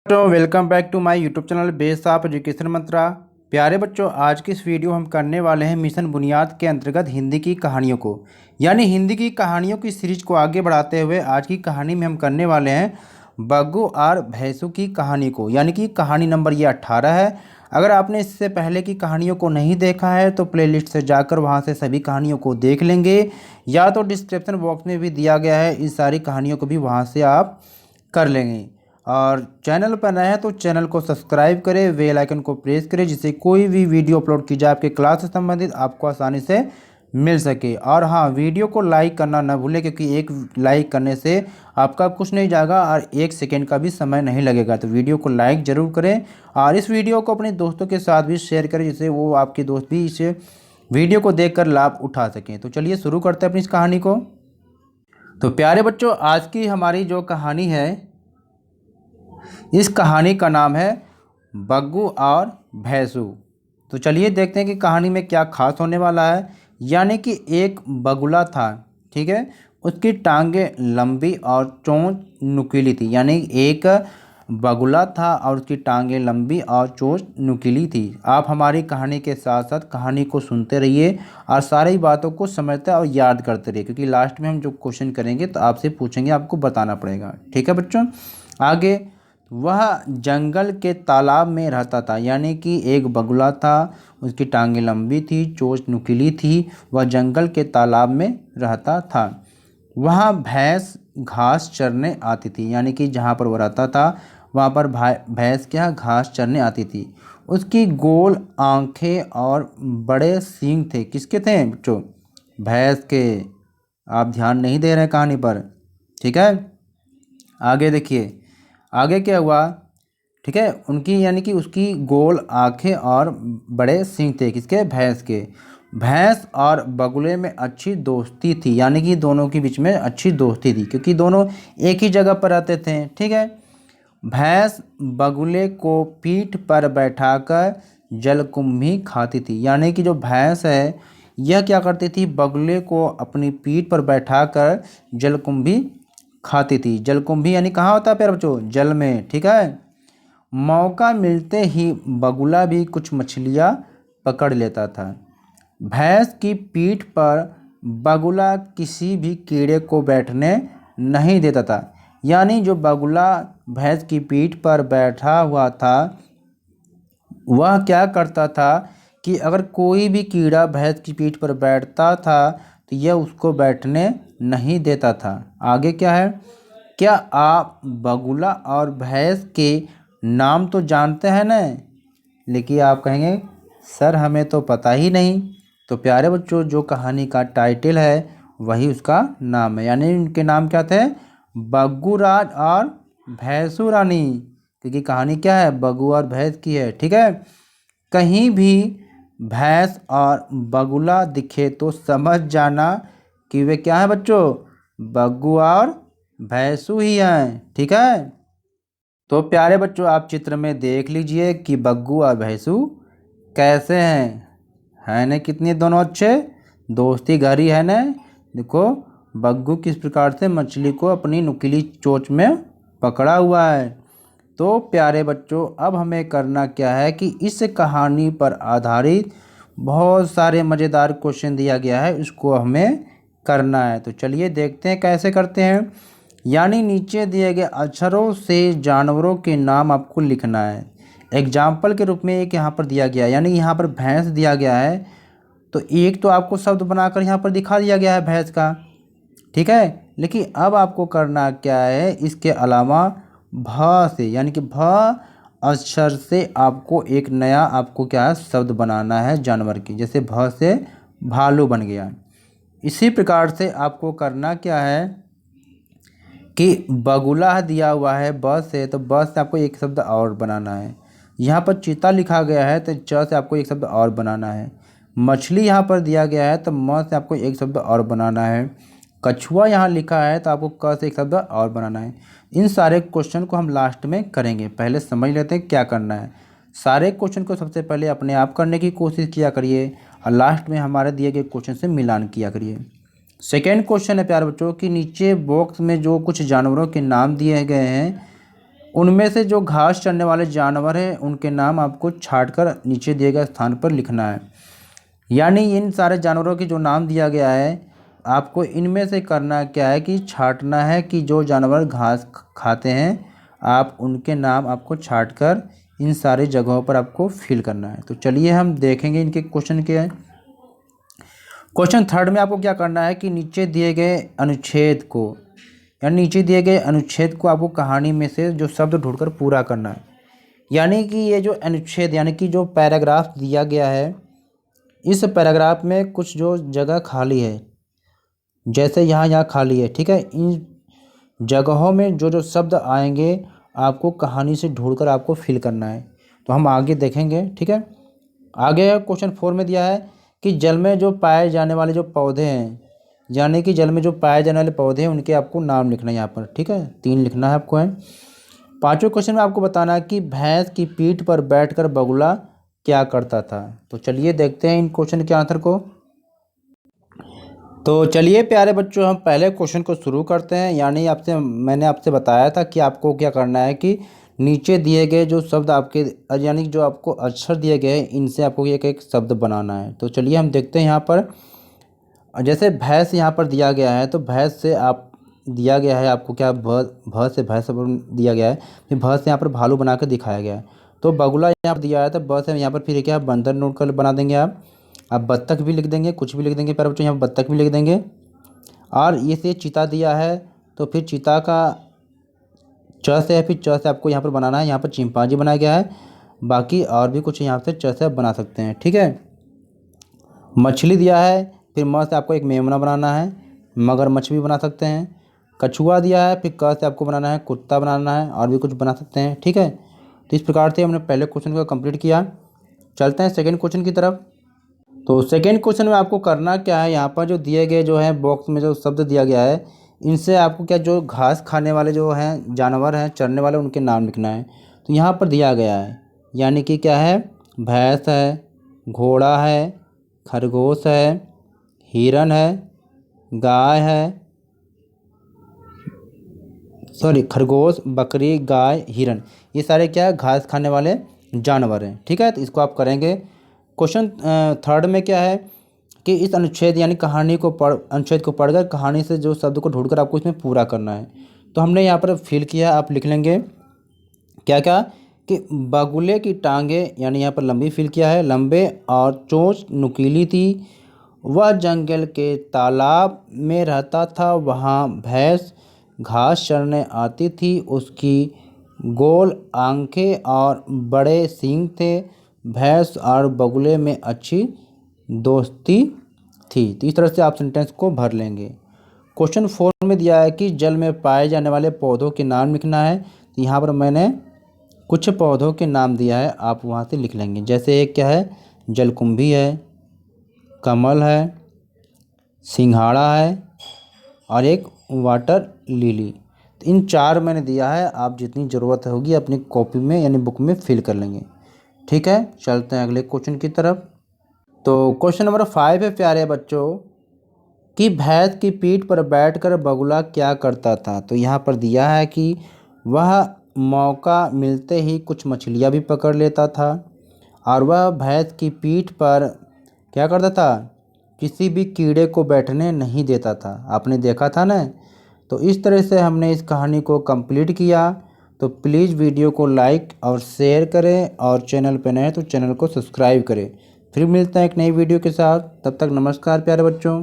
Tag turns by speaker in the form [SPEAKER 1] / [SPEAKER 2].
[SPEAKER 1] तो welcome back to my YouTube channel Base of Education Mantra. प्यारे बच्चों, आज की इस वीडियो हम करने वाले हैं मिशन बुनियाद के अंतर्गत हिंदी की कहानियों को, यानी हिंदी की कहानियों की सीरीज को आगे बढ़ाते हुए आज की कहानी में हम करने वाले हैं बग्गू और भैंसू की कहानी को, यानी कि कहानी नंबर ये 18 है। अगर आपने इससे पहले की कहानियों को नहीं देखा है तो प्लेलिस्ट से जाकर वहाँ से सभी कहानियों को देख लेंगे, या तो डिस्क्रिप्शन बॉक्स में भी दिया गया है, इस सारी कहानियों को भी वहाँ से आप कर लेंगे। और चैनल पर नए हैं तो चैनल को सब्सक्राइब करें, बेल आइकन को प्रेस करें, जिससे कोई भी वीडियो अपलोड की जाए आपके क्लास से संबंधित आपको आसानी से मिल सके। और हाँ, वीडियो को लाइक करना ना भूलें, क्योंकि एक लाइक करने से आपका कुछ नहीं जाएगा और 1 सेकेंड का भी समय नहीं लगेगा। तो वीडियो को लाइक ज़रूर करें और इस वीडियो को अपने दोस्तों के साथ भी शेयर करें, जिससे वो आपके दोस्त भी इस वीडियो को देखकर लाभ उठा सकें। तो चलिए शुरू करते हैं अपनी इस कहानी को। तो प्यारे बच्चों, आज की हमारी जो कहानी है, इस कहानी का नाम है बग्गू और भैंसू। तो चलिए देखते हैं कि कहानी में क्या खास होने वाला है। यानी कि एक बगुला था, ठीक है। उसकी टांगें लंबी और चोंच नुकीली थी। यानी एक बगुला था और उसकी टांगें लंबी और चोंच नुकीली थी। आप हमारी कहानी के साथ साथ कहानी को सुनते रहिए और सारी बातों को समझते और याद करते रहिए, क्योंकि लास्ट में हम जो क्वेश्चन करेंगे तो आपसे पूछेंगे, आपको बताना पड़ेगा। ठीक है बच्चों। आगे, वह जंगल के तालाब में रहता था। यानी कि एक बगुला था, उसकी टांगें लंबी थी, चोंच नुकीली थी, वह जंगल के तालाब में रहता था। वहाँ भैंस घास चरने आती थी। यानी कि जहाँ पर वह रहता था वहाँ पर भैंस क्या घास चरने आती थी। उसकी गोल आंखें और बड़े सींग थे। किसके थे बच्चों? भैंस के। आप ध्यान नहीं दे रहे हैं कहानी पर, ठीक है। आगे देखिए, आगे क्या हुआ, ठीक है। उनकी यानी कि उसकी गोल आंखें और बड़े सींग थे। किसके? भैंस के। भैंस और बगुले में अच्छी दोस्ती थी। यानी कि दोनों के बीच में अच्छी दोस्ती थी, क्योंकि दोनों एक ही जगह पर रहते थे, ठीक है। भैंस बगुले को पीठ पर बैठाकर जलकुंभी खाती थी। यानी कि जो भैंस है यह क्या करती थी? बगुले को अपनी पीठ पर बैठाकर जलकुंभी खाती थी। जलकुंभी यानी कहाँ होता है प्यारे बच्चों? जल में, ठीक है। मौका मिलते ही बगुला भी कुछ मछलियाँ पकड़ लेता था। भैंस की पीठ पर बगुला किसी भी कीड़े को बैठने नहीं देता था। यानी जो बगुला भैंस की पीठ पर बैठा हुआ था, वह क्या करता था कि अगर कोई भी कीड़ा भैंस की पीठ पर बैठता था तो यह उसको बैठने नहीं देता था। आगे क्या है? क्या आप बगुला और भैंस के नाम तो जानते हैं ना? लेकिन आप कहेंगे सर हमें तो पता ही नहीं। तो प्यारे बच्चों, जो कहानी का टाइटल है वही उसका नाम है। यानी उनके नाम क्या थे? बग्गू राज और भैंसू रानी। क्योंकि कहानी क्या है? बग्गू और भैंस की है, ठीक है। कहीं भी भैंस और बगुला दिखे तो समझ जाना कि वे क्या है बच्चों? बग्गू और भैंसू ही हैं, ठीक है। तो प्यारे बच्चों, आप चित्र में देख लीजिए कि बग्गू और भैंसू कैसे हैं। है ना कितने दोनों अच्छे? दोस्ती गहरी है ना। देखो बग्गू किस प्रकार से मछली को अपनी नुकीली चोंच में पकड़ा हुआ है। तो प्यारे बच्चों, अब हमें करना क्या है कि इस कहानी पर आधारित बहुत सारे मज़ेदार क्वेश्चन दिया गया है, उसको हमें करना है। तो चलिए देखते हैं कैसे करते हैं। यानी नीचे दिए गए अक्षरों से जानवरों के नाम आपको लिखना है। एग्जाम्पल के रूप में एक यहाँ पर दिया गया है, यानी यहाँ पर भैंस दिया गया है, तो एक तो आपको शब्द बनाकर यहाँ पर दिखा दिया गया है भैंस का, ठीक है। लेकिन अब आपको करना क्या है, इसके अलावा भ से, यानी कि भ अक्षर से आपको एक नया आपको क्या है शब्द बनाना है जानवर की। जैसे भ से भालू बन गया। इसी प्रकार से आपको करना क्या है कि बगुला दिया हुआ है ब से, तो ब से आपको एक शब्द और बनाना है। यहाँ पर चीता लिखा गया है तो च से आपको एक शब्द और बनाना है। मछली यहाँ पर दिया गया है तो म से आपको एक शब्द और बनाना है। कछुआ यहाँ लिखा है तो आपको क से एक शब्द और बनाना है। इन सारे क्वेश्चन को हम लास्ट में करेंगे, पहले समझ लेते हैं क्या करना है। सारे क्वेश्चन को सबसे पहले अपने आप करने की कोशिश किया करिए और लास्ट में हमारे दिए गए क्वेश्चन से मिलान किया करिए। सेकेंड क्वेश्चन है प्यारे बच्चों कि नीचे बॉक्स में जो कुछ जानवरों के नाम दिए गए हैं उनमें से जो घास चरने वाले जानवर हैं उनके नाम आपको छांटकर नीचे दिए गए स्थान पर लिखना है। यानी इन सारे जानवरों के जो नाम दिया गया है आपको इनमें से करना क्या है कि छांटना है कि जो जानवर घास खाते हैं आप उनके नाम आपको छांटकर इन सारी जगहों पर आपको फिल करना है। तो चलिए हम देखेंगे इनके क्वेश्चन क्या है। क्वेश्चन थर्ड में आपको क्या करना है कि नीचे दिए गए अनुच्छेद को यानी नीचे दिए गए अनुच्छेद को आपको कहानी में से जो शब्द ढूंढकर पूरा करना है। यानी कि ये जो अनुच्छेद यानी कि जो पैराग्राफ दिया गया है इस पैराग्राफ में कुछ जो जगह खाली है जैसे यहाँ खाली है, ठीक है। इन जगहों में जो जो शब्द आएंगे आपको कहानी से ढूंढकर आपको फिल करना है। तो हम आगे देखेंगे, ठीक है। आगे क्वेश्चन 4 में दिया है कि जल में जो पाए जाने वाले जो पौधे हैं यानी कि जल में जो पाए जाने वाले पौधे हैं उनके आपको नाम लिखना है यहाँ पर, ठीक है। 3 लिखना है आपको है। 5वें क्वेश्चन में आपको बताना है कि भैंस की पीठ पर बैठकर बगुला क्या करता था। तो चलिए देखते हैं इन क्वेश्चन के आंसर को। तो चलिए प्यारे बच्चों हम पहले क्वेश्चन को शुरू करते हैं। यानी मैंने आपसे बताया था कि आपको क्या करना है कि नीचे दिए गए जो शब्द आपके यानी जो आपको अक्षर दिए गए हैं इनसे आपको एक शब्द बनाना है। तो चलिए हम देखते हैं यहाँ पर। जैसे भैंस यहाँ पर दिया गया है तो भैंस से आप दिया गया है आपको क्या भ से भैंस दिया गया है, फिर भैंस से यहाँ पर भालू बना कर दिखाया गया है। तो बगुला यहाँ पर दिया है तो ब से यहाँ पर फिर क्या बंदर नोट कर बना देंगे आप बत्तख भी लिख देंगे, कुछ भी लिख देंगे प्यारे बच्चों, यहाँ पर बत्तख भी लिख देंगे। और ये से चीता दिया है तो फिर चीता का च से है, फिर च से आपको यहाँ पर बनाना है। यहाँ पर चिंपांजी बनाया गया है, बाकी और भी कुछ यहाँ से च से आप बना सकते हैं, ठीक है। मछली दिया है, फिर म से आपको एक मेमना बनाना है, मगरमच्छ भी बना सकते हैं। कछुआ दिया है, फिर क से आपको बनाना है कुत्ता बनाना है, और भी कुछ बना सकते हैं, ठीक है। तो इस प्रकार से हमने पहले क्वेश्चन को कंप्लीट किया। चलते हैं सेकेंड क्वेश्चन की तरफ। तो सेकेंड क्वेश्चन में आपको करना क्या है, यहाँ पर जो दिए गए जो है बॉक्स में जो शब्द दिया गया है इनसे आपको क्या जो घास खाने वाले जो हैं जानवर हैं चरने वाले उनके नाम लिखना है। तो यहाँ पर दिया गया है यानी कि क्या है भैंस है, घोड़ा है, खरगोश है, हिरन है, गाय है, खरगोश, बकरी, गाय, हिरन, ये सारे क्या है घास खाने वाले जानवर हैं, ठीक है। तो इसको आप करेंगे। क्वेश्चन थर्ड में क्या है कि इस अनुच्छेद यानी अनुच्छेद को पढ़कर कहानी से जो शब्द को ढूंढकर आपको इसमें पूरा करना है। तो हमने यहाँ पर फिल किया, आप लिख लेंगे क्या क्या कि बगुले की टांगे यानी यहाँ पर लंबी फिल किया है, लंबे और चोंच नुकीली थी। वह जंगल के तालाब में रहता था, वहाँ भैंस घास चरने आती थी, उसकी गोल आंखें और बड़े सींग थे, भैंस और बगुले में अच्छी दोस्ती थी। तो इस तरह से आप सेंटेंस को भर लेंगे। क्वेश्चन 4 में दिया है कि जल में पाए जाने वाले पौधों के नाम लिखना है। तो यहाँ पर मैंने कुछ पौधों के नाम दिया है, आप वहाँ से लिख लेंगे। जैसे एक क्या है जलकुंभी है, कमल है, सिंघाड़ा है और एक वाटर लिली। तो इन 4 मैंने दिया है, आप जितनी ज़रूरत होगी अपनी कॉपी में यानी बुक में फिल कर लेंगे, ठीक है। चलते हैं अगले क्वेश्चन की तरफ। तो क्वेश्चन नंबर 5 है प्यारे बच्चों कि भैंस की पीठ पर बैठकर बगुला क्या करता था। तो यहाँ पर दिया है कि वह मौका मिलते ही कुछ मछलियाँ भी पकड़ लेता था और वह भैंस की पीठ पर क्या करता था किसी भी कीड़े को बैठने नहीं देता था। आपने देखा था ना। तो इस तरह से हमने इस कहानी को कंप्लीट किया। तो प्लीज़ वीडियो को लाइक और शेयर करें और चैनल पर नए हैं तो चैनल को सब्सक्राइब करें। फिर मिलते हैं एक नई वीडियो के साथ, तब तक नमस्कार प्यारे बच्चों।